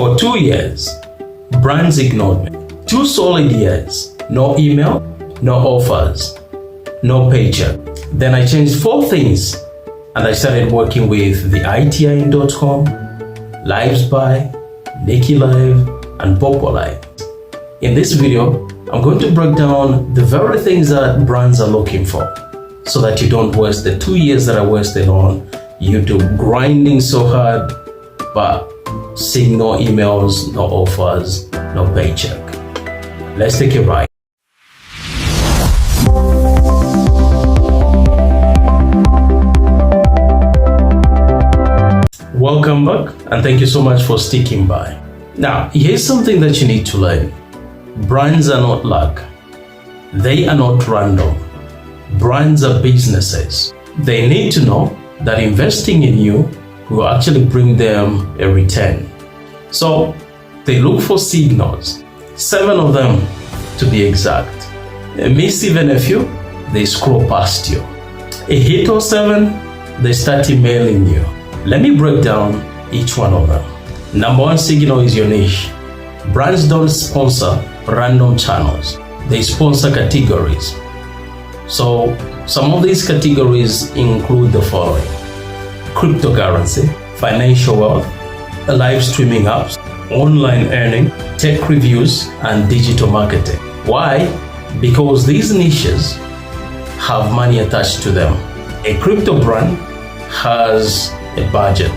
For 2 years, brands ignored me. 2 solid years, no email, no offers, no paycheck. Then I changed 4 things and I started working with the itin.com, LivesBuy, Nikki Live, and Popo Live. In this video, I'm going to break down the very things that brands are looking for so that you don't waste the 2 years that I wasted on YouTube grinding so hard, but seeing no emails, no offers, no paycheck. Let's take a ride. Welcome back, and thank you so much for sticking by. Now, here's something that you need to learn. Brands are not luck. They are not random. Brands are businesses. They need to know that investing in you will actually bring them a return. So they look for signals, 7 of them to be exact. Miss even a few, they scroll past you. A hit or 7, they start emailing you. Let me break down each one of them. Number 1 signal is your niche. Brands don't sponsor random channels. They sponsor categories. So some of these categories include the following: cryptocurrency, financial wealth, live streaming apps, online earning, tech reviews, and digital marketing. Why? Because these niches have money attached to them. A crypto brand has a budget.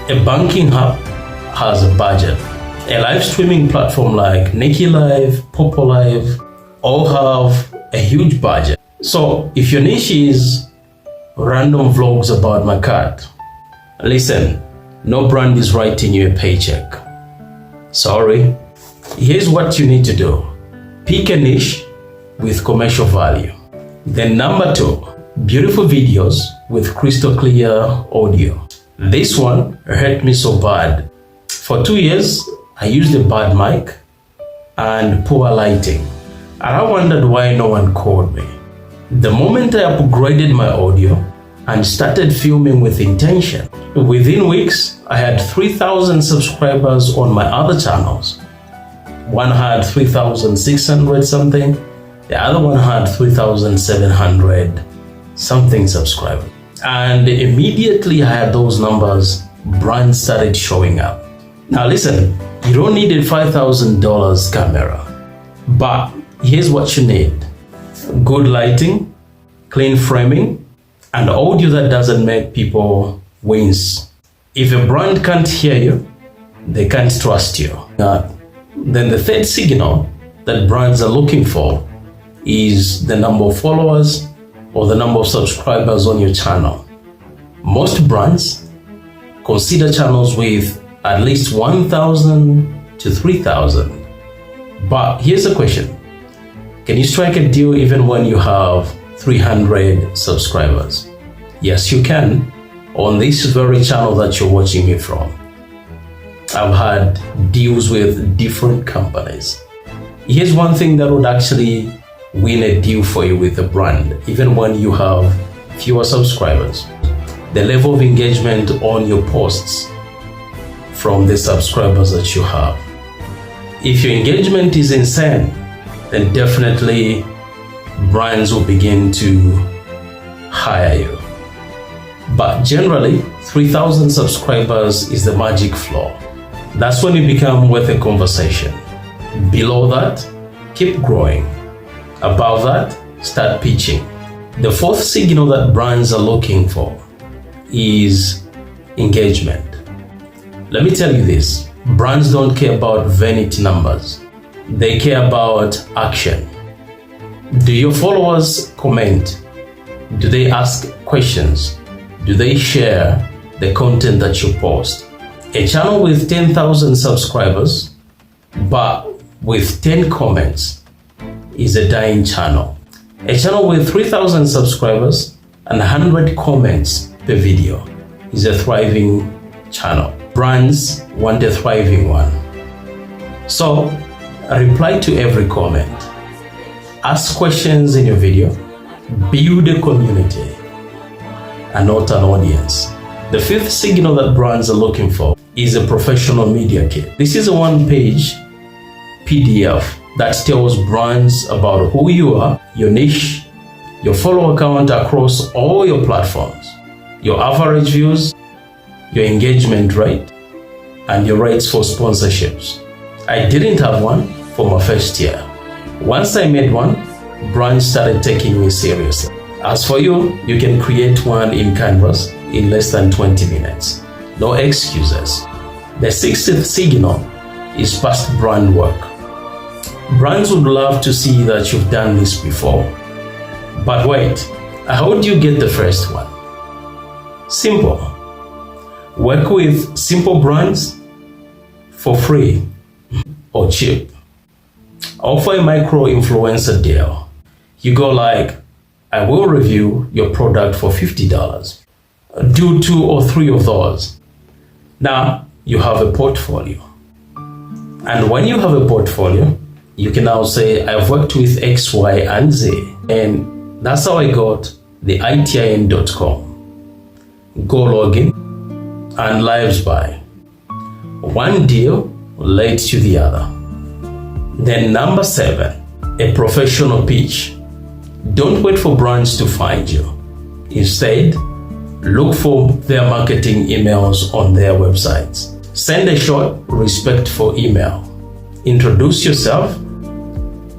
A banking hub has a budget. A live streaming platform like Nikki Live, Popo Live, all have a huge budget. So if your niche is random vlogs about my cat, listen, no brand is writing you a paycheck. Sorry. Here's what you need to do. Pick a niche with commercial value. Then number 2, beautiful videos with crystal clear audio. This one hurt me so bad. For 2 years, I used a bad mic and poor lighting. And I wondered why no one called me. The moment I upgraded my audio and started filming with intention, within weeks, I had 3,000 subscribers on my other channels. One had 3,600 something, the other one had 3,700 something subscribers. And immediately I had those numbers, brands started showing up. Now listen, you don't need a $5,000 camera, but here's what you need: good lighting, clean framing, and audio that doesn't make people wince. If a brand can't hear you, they can't trust you. Then the 3rd signal that brands are looking for is the number of followers or the number of subscribers on your channel. Most brands consider channels with at least 1,000 to 3,000. But here's the question: can you strike a deal even when you have 300 subscribers? Yes, you can, on this very channel that you're watching me from. I've had deals with different companies. Here's one thing that would actually win a deal for you with a brand, even when you have fewer subscribers: the level of engagement on your posts from the subscribers that you have. If your engagement is insane, then definitely brands will begin to hire you. But generally, 3,000 subscribers is the magic floor. That's when you become worth a conversation. Below that, keep growing. Above that, start pitching. The 4th signal that brands are looking for is engagement. Let me tell you this: brands don't care about vanity numbers. They care about action. Do your followers comment? Do they ask questions? Do they share the content that you post? A channel with 10,000 subscribers but with 10 comments is a dying channel. A channel with 3,000 subscribers and 100 comments per video is a thriving channel. Brands want a thriving one. So reply to every comment. Ask questions in your video. Build a community and not an audience. The 5th signal that brands are looking for is a professional media kit. This is a one-page PDF that tells brands about who you are, your niche, your follower count across all your platforms, your average views, your engagement rate, and your rates for sponsorships. I didn't have one for my first year. Once I made one, brands started taking me seriously. As for you, you can create one in Canvas in less than 20 minutes. No excuses. The sixth signal is past brand work. Brands would love to see that you've done this before. But wait, how do you get the first one? Simple. Work with simple brands for free or cheap. Offer a micro influencer deal. You go like, I will review your product for $50. Do 2 or 3 of those. Now you have a portfolio. And when you have a portfolio, you can now say, I've worked with X, Y, and Z. And that's how I got the itin.com. Go login and lives by. One deal led to the other. Then number 7, a professional pitch. Don't wait for brands to find you. Instead, look for their marketing emails on their websites. Send a short, respectful email. Introduce yourself,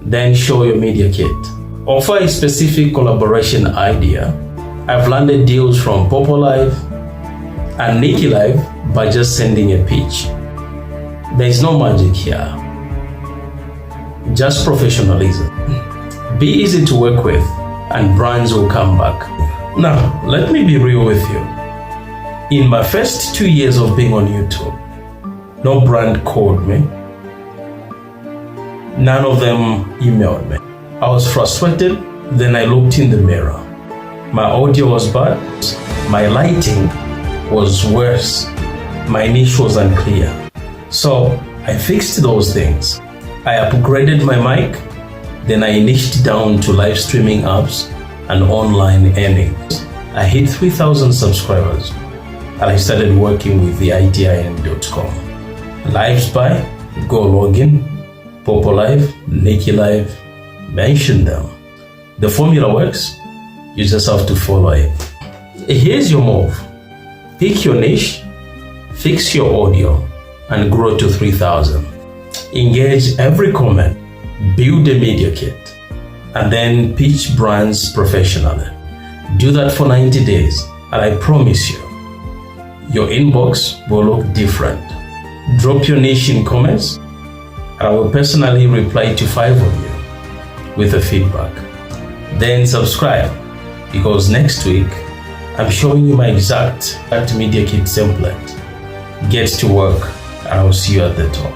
then show your media kit. Offer a specific collaboration idea. I've landed deals from Popo Live and Nikki Live by just sending a pitch. There is no magic here, just professionalism. Be easy to work with and brands will come back. Now, let me be real with you. In my first 2 years of being on YouTube, no brand called me. None of them emailed me. I was frustrated, then I looked in the mirror. My audio was bad, my lighting was worse, my niche was unclear. So I fixed those things. I upgraded my mic, then I niched down to live streaming apps and online earnings. I hit 3,000 subscribers and I started working with the itin.com. Lives by, go login, Popo Live, Nikki Live, mention them. The formula works, you just have to follow it. Here's your move. Pick your niche, fix your audio, and grow to 3,000. Engage every comment, build a media kit, and then pitch brands professionally. Do that for 90 days, and I promise you, your inbox will look different. Drop your niche in comments, and I will personally reply to 5 of you with a feedback. Then subscribe, because next week, I'm showing you my exact media kit template. Get to work, and I'll see you at the top.